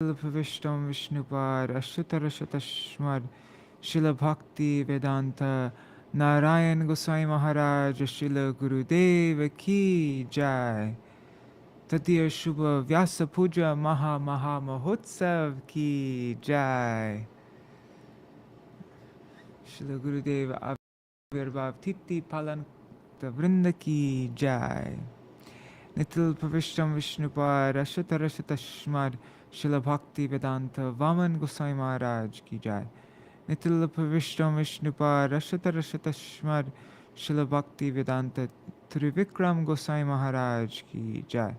Pavishtam Vishnupad Ashutarashatashmad Śrīla Bhaktivedānta Nārāyaṇa Gosvāmī Mahārāja Śrīla Gurudeva Ki Jai Tatiya Shubha Vyāsa-pūjā Maha Maha Mahotsav Ki Jai Śrīla Gurudeva Avirbhav Titi Palanta Vrinda Ki Jai Nitil Pavishtam Vishnupad Ashutarashatashmad Śrīla Bhaktivedānta Vāman Gosvāmī Mahārāja Ki Jai Nitil Pavishtam Vishnupad Ashutarashatashmad Śrīla Bhaktivedānta Trivikram Gosvāmī Mahārāja Ki Jai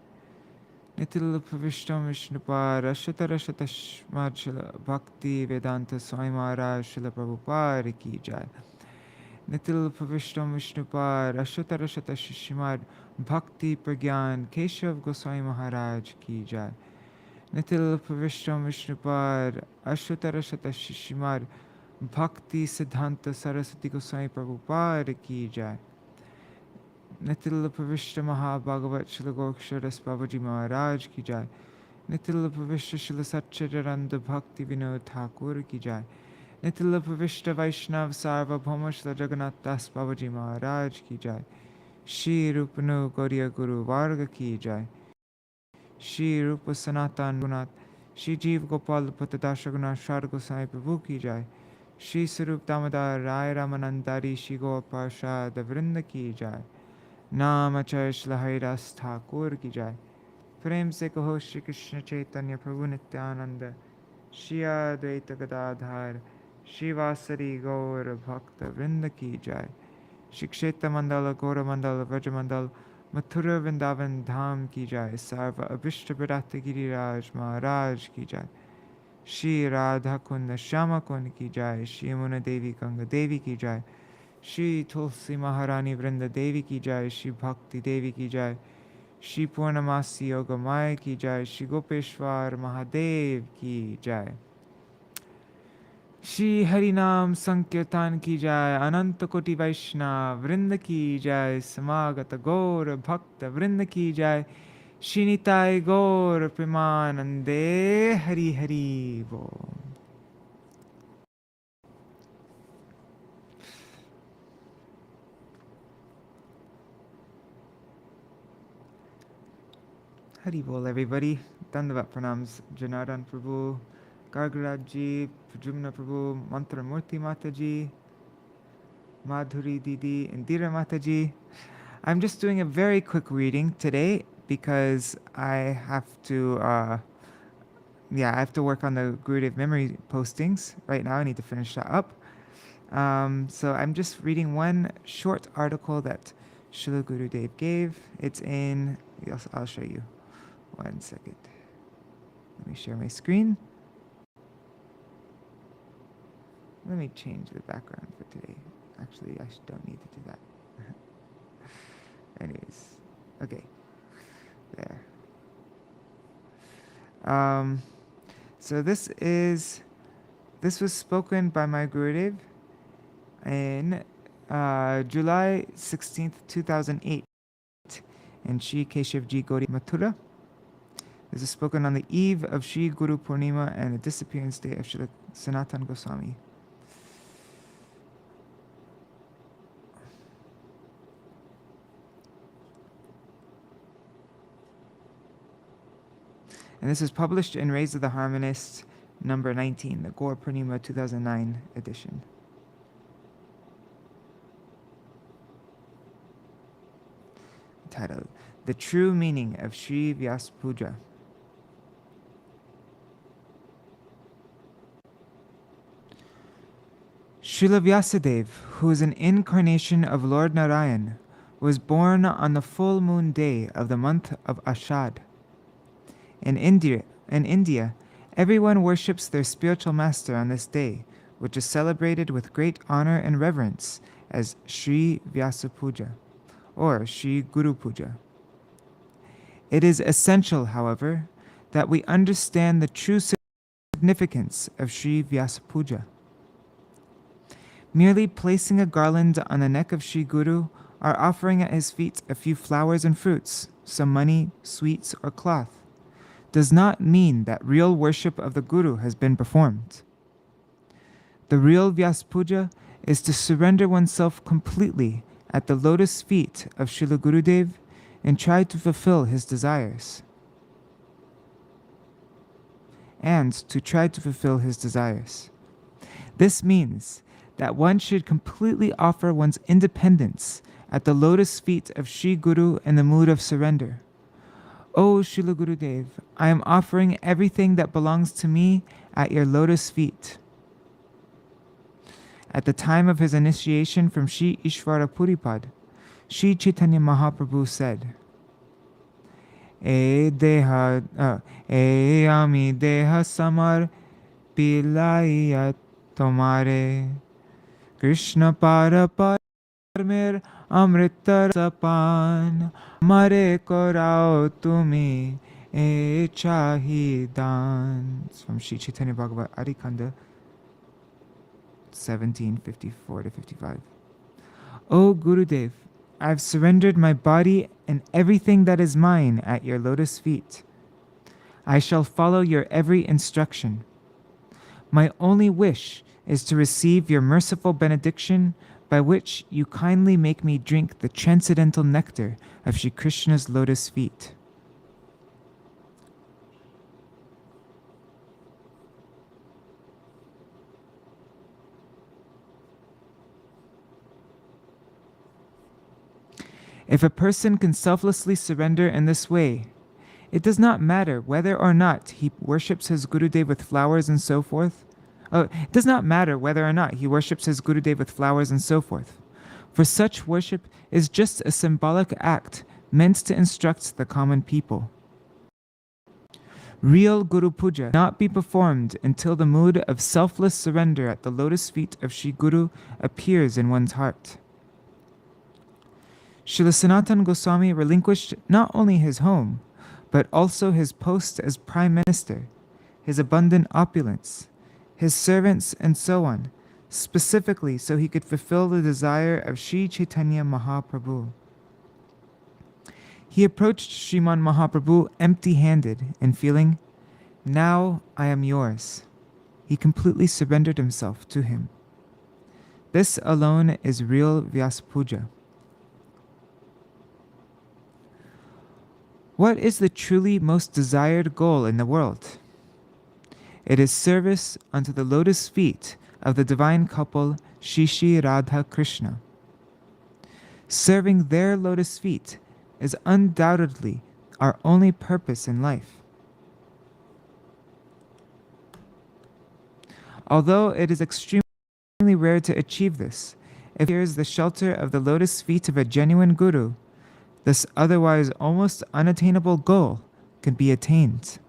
Nitil Pavishtam Vishnupad Ashutarashatashmad Śrīla Bhaktivedānta Swami Mahārāja Śrīla Prabhupada Ki Jai Nitil Pavishtam Vishnupad Ashutarashatashmad Bhakti Pragyan Keshav Gosvāmī Mahārāja Ki Jai Nitil Pavishtam Vishnupad Ashutarashatashmad Bhakti Siddhanta Saraswati Gosvāmī Prabhupada Ki Jai Nitil Pavishta Mahabhagavat Śrīla Gokṣaras Babaji Maharaj Ki Jai Nitil Pavishta Śrīla Satchidananda Bhakti Vinod Thakur Ki Jai Nitil Pavishta Vaishnav Sarvabhauma Śrīla Jagannath Das Babaji Maharaj Ki Jai Shri Rupanu Gauriya Guru Varga Ki Jai Shri Rupa Sanātana Gunath Shri Jeev Gopal Patadasha Gunath Shar Gosai Prabhu Ki Jai Shri Sarup Damodar Rai Ramanandari Shri Gaur Parshad Vrinda Ki Jai Namacharya Śrīla Haridas Thakur Ki Jai Prem Se Kaho Shri Krishna Chaitanya Prabhu Nityananda Shri Advaita Gadadhar Shri Vasari Gaur Bhakta Vrinda Ki Jai Shri Kshetra Mandala Gaura Mandala Vraja Mandala Mathurā Vrindavan Dham Ki Jai Sarva Abhishta Bharata Giriraj Maharaj Ki Jai Shri Radha Kunda Shyama Kunda Ki Jai Shri Yamuna Devi Ganga Devi Ki Jai Shri Tulsi Maharani Vrinda Devi Ki Jai Shri Bhakti Devi Ki Jai Shri Purnamasi Yoga Maya Ki Jai Shri Gopeshwar Mahadev Ki Jai Shri Harinam Sankirtan Ki Jai Ananta Koti Vaishnav Vrinda Ki Jai Samagata Gaur Bhakta Vrinda Ki Jai Shri Nitai Gaur Premanande Hari Hari Bo Hari Bol everybody. Dandavat Pranams Janardhan Prabhu, Gargaraj Ji, Prajumna Prabhu, Mantra Murti Mataji, Madhuri Didi, Indira Mataji. I'm just doing a very quick reading today because I have to work on the Gurudev memory postings. Right now I need to finish that up. So I'm just reading one short article that Śrīla Gurudev gave. It's in, yes, I'll show you. 1 second. Let me share my screen. Let me change the background for today. Actually, I don't need to do that. Anyways, okay. There. So this was spoken by my Gurudev in July 16th, 2008 in Shri Keśavajī Gauḍīya Mathurā. This is spoken on the eve of Shri Guru-pūrṇimā and the disappearance day of Shri Sanātana Gosvāmī. And this is published in Rays of the Harmonist, number 19, the Guru-pūrṇimā 2009 edition. Titled, The True Meaning of Shri Vyāsa-pūjā. Śrīla Vyasadeva, who is an incarnation of Lord Nārayaṇa, was born on the full moon day of the month of Ashad. In India, everyone worships their spiritual master on this day, which is celebrated with great honor and reverence as Shri Vyāsa-pūjā, or Shri Guru-pūrṇimā. It is essential, however, that we understand the true significance of Shri Vyāsa-pūjā. Merely placing a garland on the neck of Shri Guru or offering at his feet a few flowers and fruits, some money, sweets, or cloth, does not mean that real worship of the Guru has been performed. The real Vyāsa-pūjā is to surrender oneself completely at the lotus feet of Śrīla Gurudev and try to fulfill his desires. This means that one should completely offer one's independence at the lotus feet of Sri Guru in the mood of surrender. O Śrīla Gurudev, I am offering everything that belongs to me at your lotus feet. At the time of his initiation from Sri Ishvara Puripad, Sri Chaitanya Mahaprabhu said, ami deha samar pilaiya tomare Krishna para parmer amrita sapan mare korao tumi e chahidan. It's from Sri Chaitanya Bhagavat Adikanda 17:54-55. O Gurudev, I have surrendered my body and everything that is mine at your lotus feet. I shall follow your every instruction. My only wish is to receive your merciful benediction by which you kindly make me drink the transcendental nectar of Shri Krishna's lotus feet. If a person can selflessly surrender in this way, it does not matter whether or not he worships his Gurudev with flowers and so forth. It does not matter whether or not he worships his Gurudev with flowers and so forth, for such worship is just a symbolic act meant to instruct the common people. Real Guru-pūjā cannot be performed until the mood of selfless surrender at the lotus feet of Sri Guru appears in one's heart. Srila Sanātana Gosvāmī relinquished not only his home, but also his post as Prime Minister, his abundant opulence, his servants, and so on, specifically so he could fulfill the desire of Sri Chaitanya Mahaprabhu. He approached Śrīmad Mahaprabhu empty-handed and feeling, now I am yours. He completely surrendered himself to him. This alone is real Vyāsa-pūjā. What is the truly most desired goal in the world? It is service unto the lotus feet of the divine couple Shri Shri Radha Krishna. Serving their lotus feet is undoubtedly our only purpose in life. Although it is extremely rare to achieve this, if here is the shelter of the lotus feet of a genuine guru, this otherwise almost unattainable goal can be attained.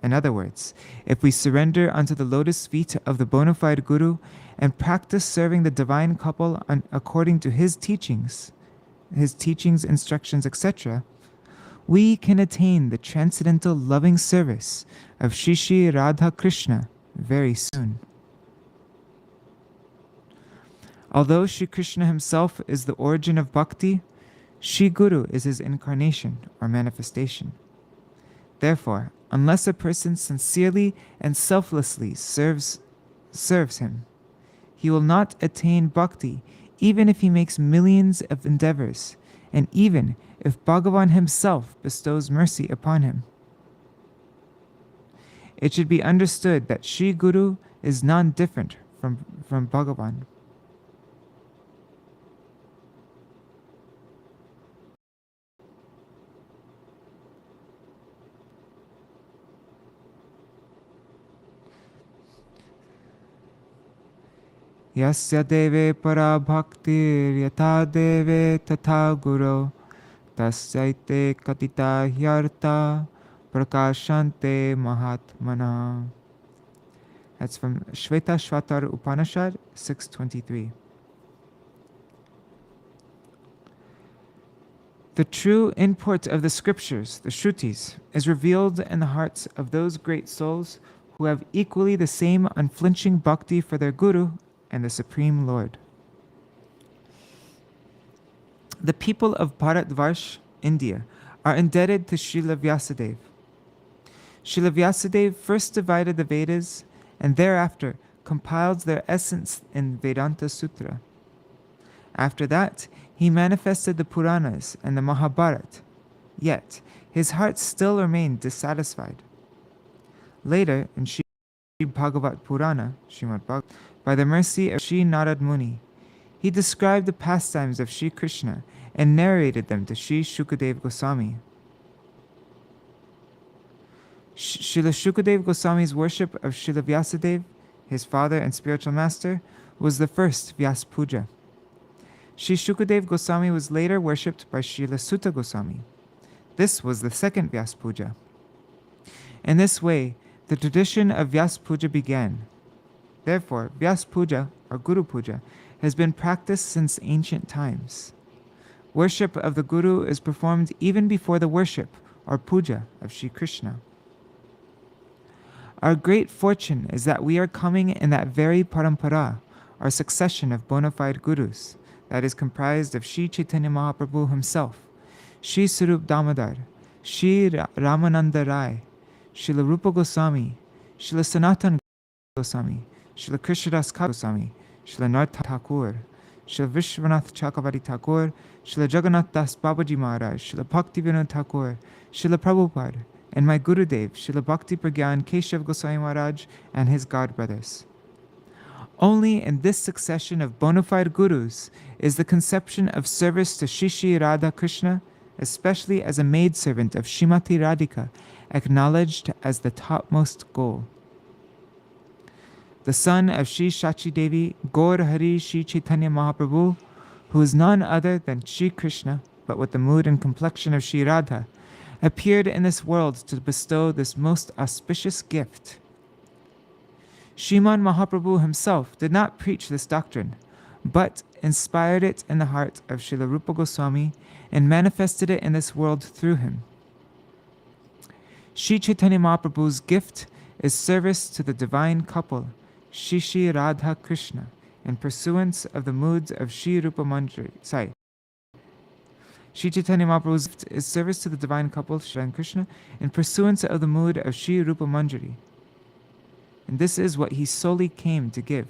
In other words, if we surrender unto the lotus feet of the bona fide Guru and practice serving the divine couple according to his teachings, instructions, etc., we can attain the transcendental loving service of Shri Shri Radha Krishna very soon. Although Shri Krishna himself is the origin of bhakti, Shri Guru is his incarnation or manifestation. Therefore, unless a person sincerely and selflessly serves him, he will not attain bhakti even if he makes millions of endeavors, and even if Bhagavan himself bestows mercy upon him. It should be understood that Shri Guru is non-different from Bhagavan. Yasya deve para bhaktir yatha deve tatha guru tasyaite katita hyarta prakashante mahatmana. That's from Shvetashvatar Upanishad 6.23. The true import of the scriptures, the Shrutis, is revealed in the hearts of those great souls who have equally the same unflinching bhakti for their Guru and the Supreme Lord. The people of Bharatvarsh, India, are indebted to Srila Vyasadeva. Śrīla Vyasadeva first divided the Vedas and thereafter compiled their essence in Vedanta Sutra. After that, he manifested the Puranas and the Mahabharata, yet his heart still remained dissatisfied. Later, in Śrīmad Bhagavat Purana, Śrīmad Bhagavat, by the mercy of Sri Narad Muni, he described the pastimes of Sri Krishna and narrated them to Sri Shukadeva Gosvāmī. Srila Shukadeva Goswami's worship of Srila Vyasadeva, his father and spiritual master, was the first Vyāsa-pūjā. Sri Shukadeva Goswami was later worshipped by Srila Sutta Goswami. This was the second Vyāsa-pūjā. In this way, the tradition of Vyāsa-pūjā began. Therefore, Vyāsa-pūjā, or Guru-pūrṇimā, has been practiced since ancient times. Worship of the Guru is performed even before the worship, or puja, of Sri Krishna. Our great fortune is that we are coming in that very parampara, or succession of bona fide gurus, that is comprised of Sri Chaitanya Mahaprabhu himself, Sri Sarup Damodar, Sri Ramananda Rai, Srila Rupa Gosvāmī, Srila Sanātana Goswami, Srila Krishnadas Goswami, Srila Nartha Thakur, Srila Vishwanath Chakravarti Thakur, Srila Jagannath Das Babaji Maharaj, Srila Bhaktivedānta Thakur, Srila Prabhupada, and my Gurudev, Srila Bhakti Pragyan Keśavajī Goswami Maharaj and his god brothers. Only in this succession of bona fide gurus is the conception of service to Shri Shri Radha Krishna, especially as a maidservant of Srimati Radhika, acknowledged as the topmost goal. The son of Shri Shachi Devi, Gaur Hari Shri Chaitanya Mahaprabhu, who is none other than Shri Krishna, but with the mood and complexion of Shri Radha, appeared in this world to bestow this most auspicious gift. Śrīmad Mahaprabhu himself did not preach this doctrine, but inspired it in the heart of Srila Rupa Goswami and manifested it in this world through him. Sri Chaitanya Mahaprabhu's gift is service to the divine couple, Shri Shri Radha Krishna, in pursuance of the moods of Shri Rupa Manjari. Sri Chaitanya Mahaprabhu's gift is service to the divine couple, Shri and Krishna, in pursuance of the mood of Shri Rupa Manjari. And this is what he solely came to give.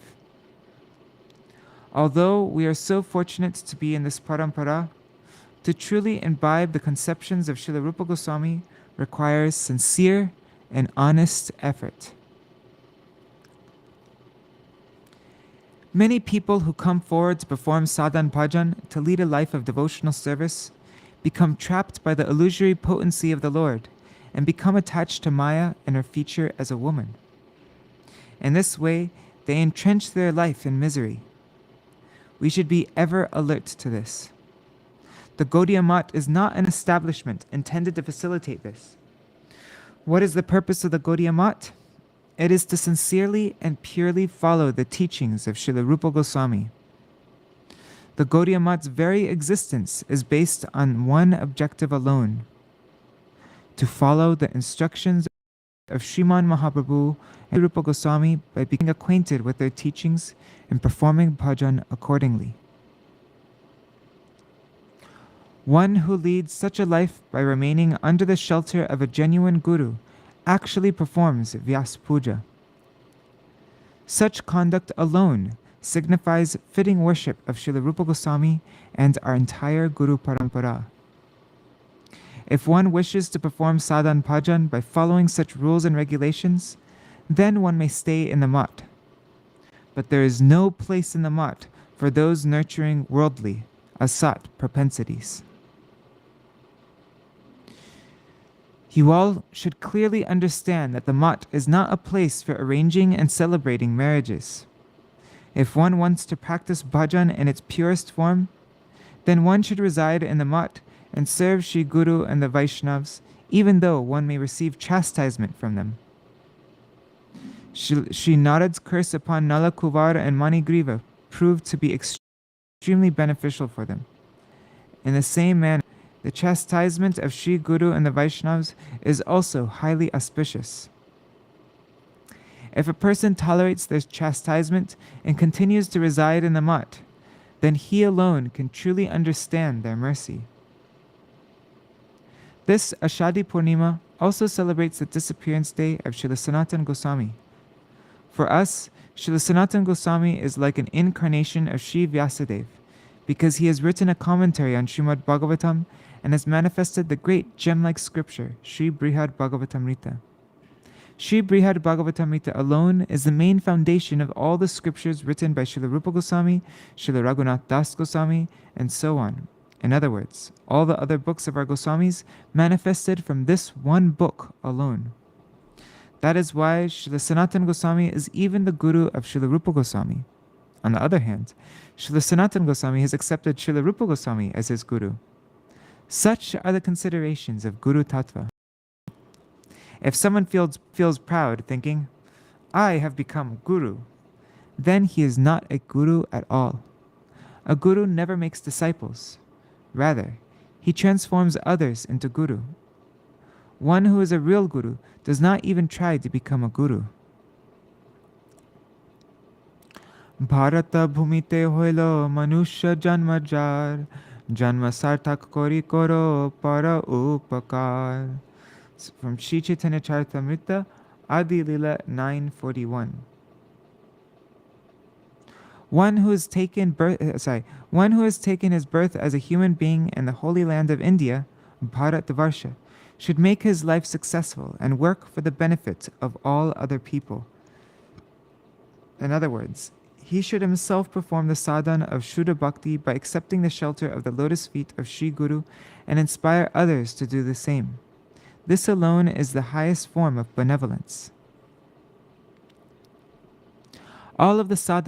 Although we are so fortunate to be in this parampara, to truly imbibe the conceptions of Srila Rupa Goswami requires sincere and honest effort. Many people who come forward to perform sadhan bhajan, to lead a life of devotional service, become trapped by the illusory potency of the Lord and become attached to Maya and her feature as a woman. In this way, they entrench their life in misery. We should be ever alert to this. The Gauḍīya Maṭha is not an establishment intended to facilitate this. What is the purpose of the Gauḍīya Maṭha? It is to sincerely and purely follow the teachings of Srila Rupa Goswami. The Gauḍīya Maṭha's very existence is based on one objective alone: to follow the instructions of Śrīmad Mahaprabhu and Rupa Goswami by becoming acquainted with their teachings and performing bhajan accordingly. One who leads such a life by remaining under the shelter of a genuine guru actually performs Vyāsa-pūjā. Such conduct alone signifies fitting worship of Srila Rupa Goswami and our entire Guru Parampara. If one wishes to perform sadhan bhajan by following such rules and regulations, then one may stay in the Maṭha. But there is no place in the Maṭha for those nurturing worldly, asat propensities. You all should clearly understand that the Maṭha is not a place for arranging and celebrating marriages. If one wants to practice bhajan in its purest form, then one should reside in the Maṭha and serve Sri Guru and the Vaishnavas, even though one may receive chastisement from them. Sri Narad's curse upon Nala Kuvara and Manigriva proved to be extremely beneficial for them. In the same manner, the chastisement of Sri Guru and the Vaishnavas is also highly auspicious. If a person tolerates their chastisement and continues to reside in the Maṭha, then he alone can truly understand their mercy. This Ashadi Purnima, also celebrates the disappearance day of Śrīla Sanātana Gosvāmī. For us, Śrīla Sanātana Gosvāmī is like an incarnation of Sri Vyasadeva, because he has written a commentary on Śrīmad Bhagavatam and has manifested the great gem-like scripture, Sri Brihad Bhagavatamrita. Sri Brihad Bhagavatamrita alone is the main foundation of all the scriptures written by Śrīla Rupa Gosvāmī, Śrīla Raghunath Das Gosvāmī, and so on. In other words, all the other books of our Goswamis manifested from this one book alone. That is why Śrīla Sanātana Gosvāmī is even the guru of Śrīla Rupa Gosvāmī. On the other hand, Śrīla Sanātana Gosvāmī has accepted Śrīla Rupa Gosvāmī as his guru. Such are the considerations of Guru Tattva. If someone feels proud, thinking, I have become guru, then he is not a guru at all. A guru never makes disciples. Rather, he transforms others into guru. One who is a real guru does not even try to become a guru. Bharata bhumite hoilo manusya janma jar, janma sarthak kori koro para upakar. From Sri Chaitanya Charitamrita, Adi Lila 941. One who has taken his birth as a human being in the holy land of India, Bharatvarsha, should make his life successful and work for the benefit of all other people. In other words, he should himself perform the sadhana of Shuddha Bhakti by accepting the shelter of the lotus feet of Sri Guru and inspire others to do the same. This alone is the highest form of benevolence. All of the sadhaks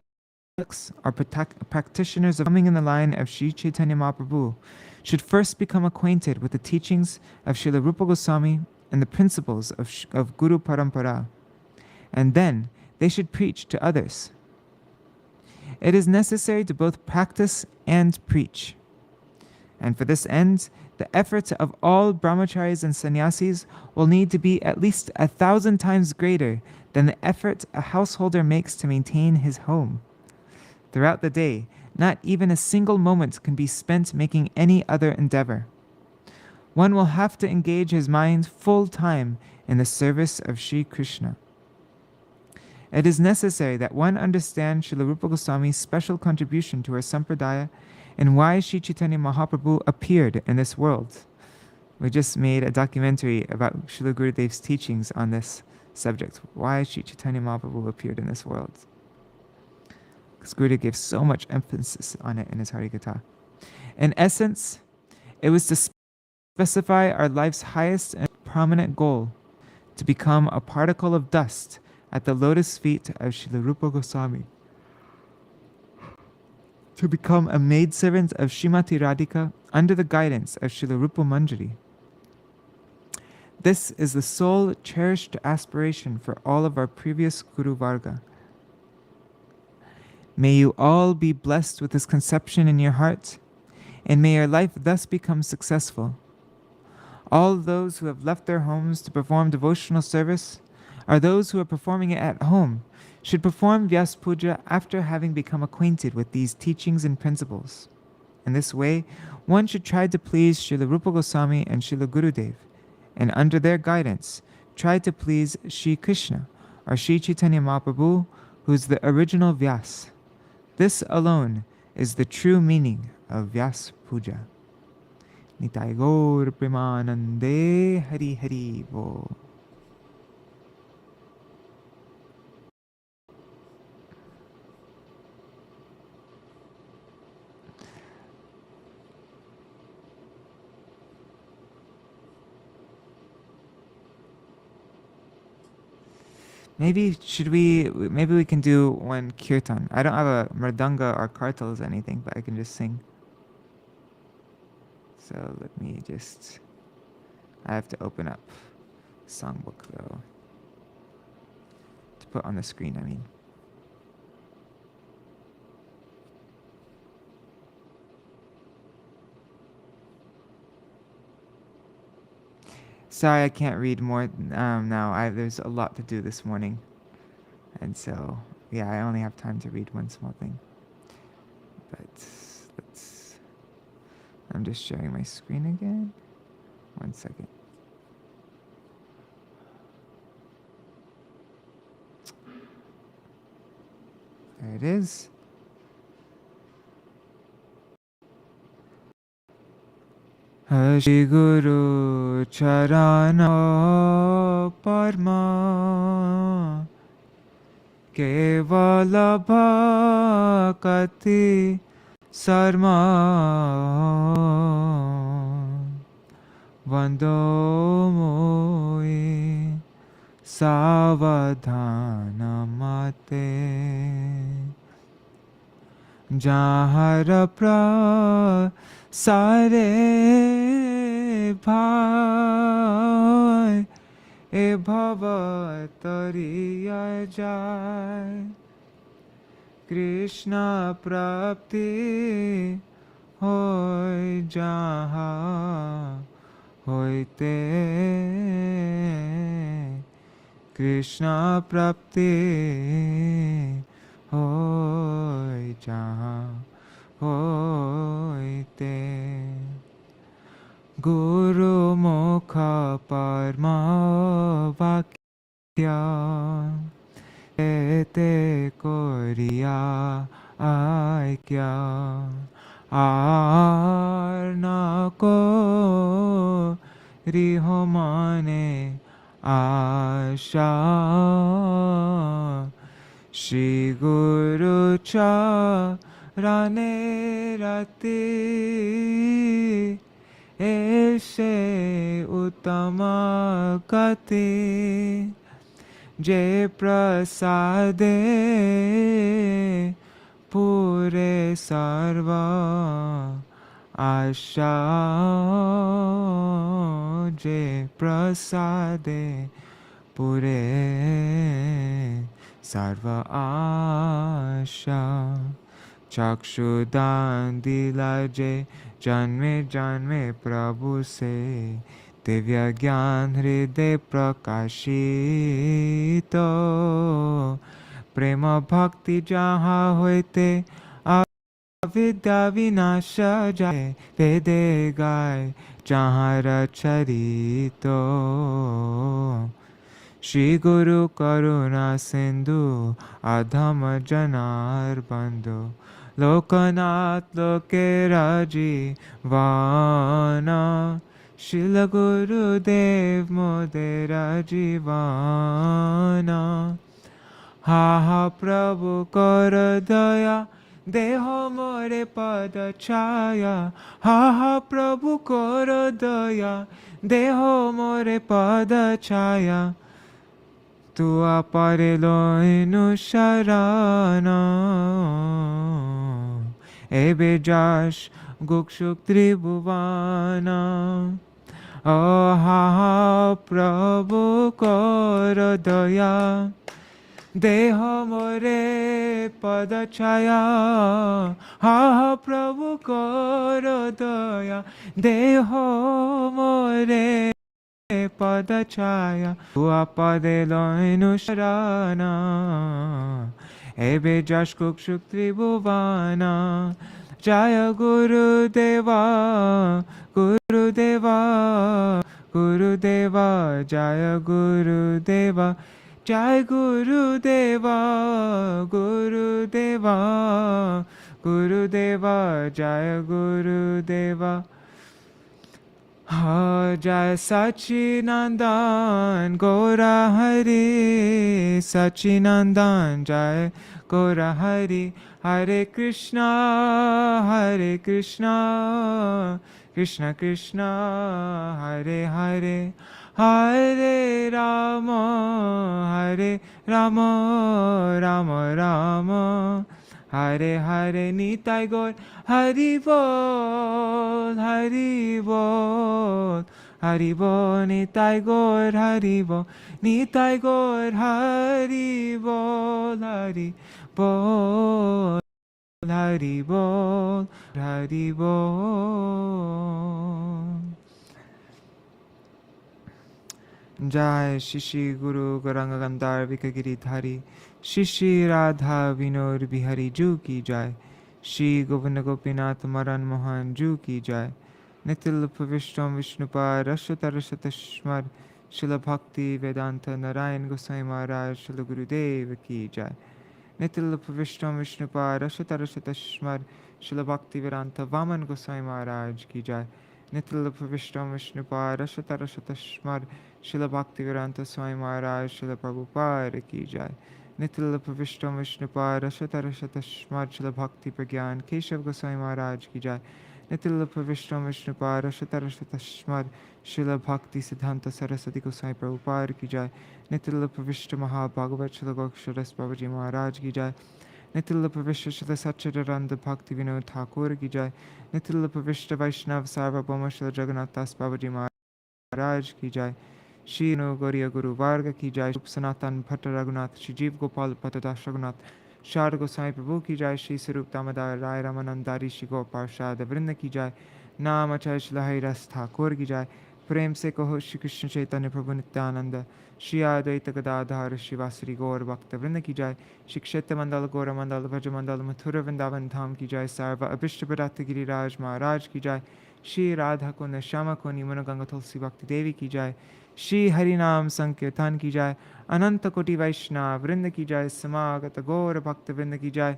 are practitioners of coming in the line of Sri Chaitanya Mahaprabhu should first become acquainted with the teachings of Śrīla Rupa Gosvāmī and the principles of Guru-pūrṇimā, and then they should preach to others. It is necessary to both practice and preach. And for this end, the efforts of all brahmacharis and sannyasis will need to be at least 1,000 times greater than the effort a householder makes to maintain his home. Throughout the day, not even a single moment can be spent making any other endeavor. One will have to engage his mind full time in the service of Sri Krishna. It is necessary that one understand Śrīla Rupa Gosvāmi's special contribution to our sampradaya and why Sri Chaitanya Mahaprabhu appeared in this world. We just made a documentary about Śrīla Gurudev's teachings on this subject, why Sri Chaitanya Mahaprabhu appeared in this world. Because Gurudev gave so much emphasis on it in his Harikatha. In essence, it was to specify our life's highest and prominent goal, to become a particle of dust at the lotus feet of Śrīla Rupa Gosvāmī, to become a maidservant of Srimati Radhika under the guidance of Śrīla Rupa Manjari. This is the sole cherished aspiration for all of our previous Guru Varga. May you all be blessed with this conception in your heart, and may your life thus become successful. All those who have left their homes to perform devotional service, or those who are performing it at home, should perform Vyāsa-pūjā after having become acquainted with these teachings and principles. In this way, one should try to please Śrīla Rupa Gosvāmī and Śrīla Gurudev, and under their guidance, try to please Sri Krishna, or Sri Chaitanya Mahaprabhu, who is the original Vyas. This alone is the true meaning of Vyāsa-pūjā. Nitai Gaur Premanande Hari Hari Bo. Maybe we can do one kirtan. I don't have a mridanga or kartals or anything, but I can just sing. So let me I have to open up songbook though. To put on the screen, I mean. Sorry, I can't read more now. There's a lot to do this morning. And so, yeah, I only have time to read one small thing. But I'm just sharing my screen again. 1 second. There it is. Shri Guru Charana Parma Kevala Bhakati Sarma Vando Moi Savadhana Mate Jahara pra sare bhai e bhava tariya jai Krishna prapti hoy jaha hoite Krishna prapti hoy jaha hoite Guru mukha parma vakya ete koriya aikya arna ko rihomane asha Shri Guru Charane Rati Eshe Uttama Gati Je Prasade Pure Sarva Asha Je Prasade Pure Sarva Asha Chakshudan dilaje Janme janme Prabhu se Divya Gyan Hriday Prakashito Prema Bhakti Jaha hoite Avidya Vinasha Jaye Vede Gai Jahara Charito Shri Guru Karuna Sindhu Adhama Janar Bandhu Lokanath Loke Raji Vana Śrīla Guru Dev Modera Jivana Ha ha Prabhu Kara Daya Deho More Pada Chaya Ha ha Prabhu Kara Daya Deho More Pada Chaya Tu aparelo inu sharana Ebe jash gukshuk tribhuvana Oh ha Prabhu kara daya Deho more padachaya Ha Prabhu kara daya Deho more padachaya Tu apadelo inu sharana Ebe jashkuk shukti bhuvana Jaya Guru Deva Guru Deva Guru Deva Jaya Guru Deva Jai Guru Deva Guru Deva Guru Deva Jaya Guru Deva Jai Sachinandan Gaura Hari Sachinandan Jai Gaura Hari Hare Krishna Krishna Krishna Hare Hare Hare Rama Rama Rama Hare Hare Nitai Gaur Hari Bol Hari Bol Hari Bol Nitai Gaur Hari Bol Nitai Gaur Hari Bol Hari Bol Hari Bol Hari Bol Jai Shishi Guru Garanga Gandhar Vikagiri Dhari Shishi Radha Vinod Bihari Ju Ki Jai Shri Govinda Gopinath Maran Mohan Ju Ki Jai Nitil Pavishtam Vishnupad Rashata Rashatashmar Śrīla Bhaktivedānta Nārāyaṇa Gosvāmī Mahārāja Śrīla Gurudeva Ki Jai Nitilapa Vishtam Vishnupad Rashatarashatashmad Śrīla Bhaktivedānta Vāman Gosvāmī Mahārāja ki jai. Nitilapa Vishtam Vishnupad Rashatarashatashmad Śrīla Bhaktivedānta Swami Mahārāja Śrīla Prabhupada ki jai. Nitilapa Vishtam Vishnupad Rashatarashatashmad Śrīla Bhakti Pragyan Keśavajī Gosvāmī Mahārāja ki jai. Nitilapa Vishtam Vishnupad Rashatarashatashmad Śrīla Bhakti Siddhanta Saraswati Gosvāmī Prabhupada ki jai. Nitilapa Vishta Mahabhagavat Śrīla Gokṣaras Babaji Maharaj ki jai. Nitilapa Vishta Śrīla Satchidananda Bhakti Vinod Thakur ki jai. Nitilapa Vishta Vaishnav Sarvabhauma Śrīla Jagannath Das Babaji Maharaj ki jai. Shri No Gauriya Guru Varga ki jai. Sanātana Bhatta Raghunath Shri Jeev Gopal Patadas Raghunath Shāra Gosvāmī Prabhu ki jai. Shri Sarup Damodar Rai Ramanandari Shri Gopal Parshad Vrinda ki jai. Namachay Śrīla Haridas Thakur ki jai. प्रेम से कहो श्री कृष्ण चैतन्य प्रभु नित्यानंद श्री अद्वैत गदाधर श्रीवासरी गौर भक्त वृंद की जाय। श्री क्षेत्र मंडल गौर मंडल भज मंडल मथुरा वृंदावन धाम की जाय। सर्व अभिष्ट प्रदात गिरिराज महाराज की जाय। श्री राधा कुंड श्यामा कुंड यमुना गंगा तुलसी भक्ति देवी की जाय। श्री हरिनाम संकीर्तन की जाय। अनंत कोटि वैष्णव वृंद की जाय। समागत गौर भक्त वृंद की जाय।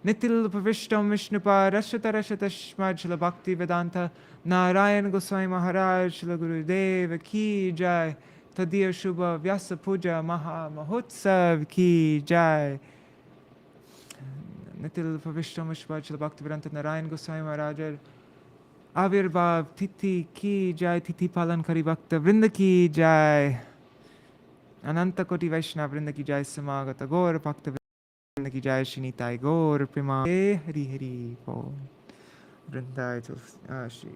Nitil Pavishtam Vishnupa Rashata Rashatashmad Śrīla Bhaktivedānta Nārāyaṇa Gosvāmī Mahārāja Śrīla Gurudeva ki jai. Tadiya Shubha Vyāsa-pūjā Maha Mahotsav ki jai. Nitil Pavishtam Vishnupa Śrīla Bhaktivedānta Nārāyaṇa Gosvāmī Mahārāja Avirbhav Tithi ki jai. Tithi Palan Kari Bhakta Vrinda ki jai. Ananta Koti Vaishnava Vrinda ki jai. Samagata Gaur Bhakta की जय श्री निताय गौर प्रेमा हरि हरि बोल। वृंदाय श्री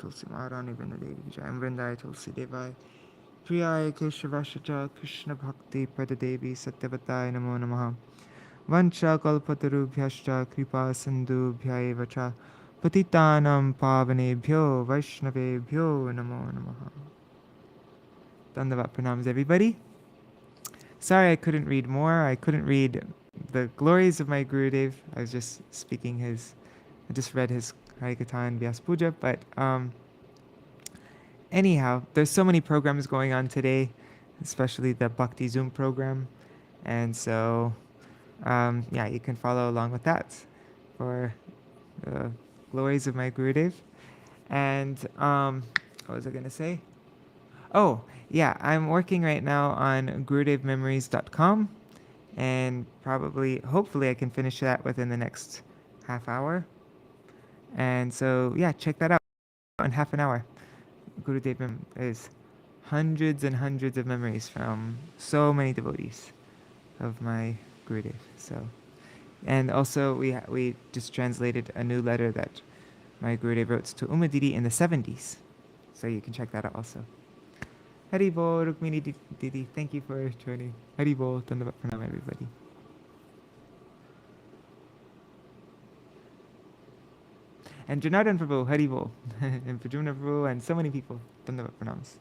तुलसी महारानी वृंद देवी की जय। वृंदाय तुलसी देवाय प्रियाय केशवाय कृष्ण भक्ति पद देवी सत्यवताय नमो नमः। वंशा कल्पतरुभ्यश्च कृपा सिन्धुभ्यैव च पतितानां पावनेभ्यो वैष्णवेभ्यो नमो नमः। Dandavat pranams everybody. Sorry I couldn't read more. I couldn't read the glories of my Gurudev. I was just speaking I just read his Harikatha and Vyāsa-pūjā. But anyhow, there's so many programs going on today, especially the Bhakti Zoom program. And so, yeah, you can follow along with that for the glories of my Gurudev. And what was I going to say? Oh, yeah, I'm working right now on gurudevmemories.com. And hopefully I can finish that within the next half hour. And so, yeah, check that out in half an hour. Gurudev is hundreds and hundreds of memories from so many devotees of my Gurudev. So, and also we just translated a new letter that my Gurudev wrote to Uma-Didi in the 70s. So you can check that out also. Hari Bol, Rukmini Didi, thank you for joining. Hari Bol, Dandavat Pranam everybody. And Janardhan Prabhu, Hari Bol, and Pajumna Prabhu, and so many people, Dandavat Pranams.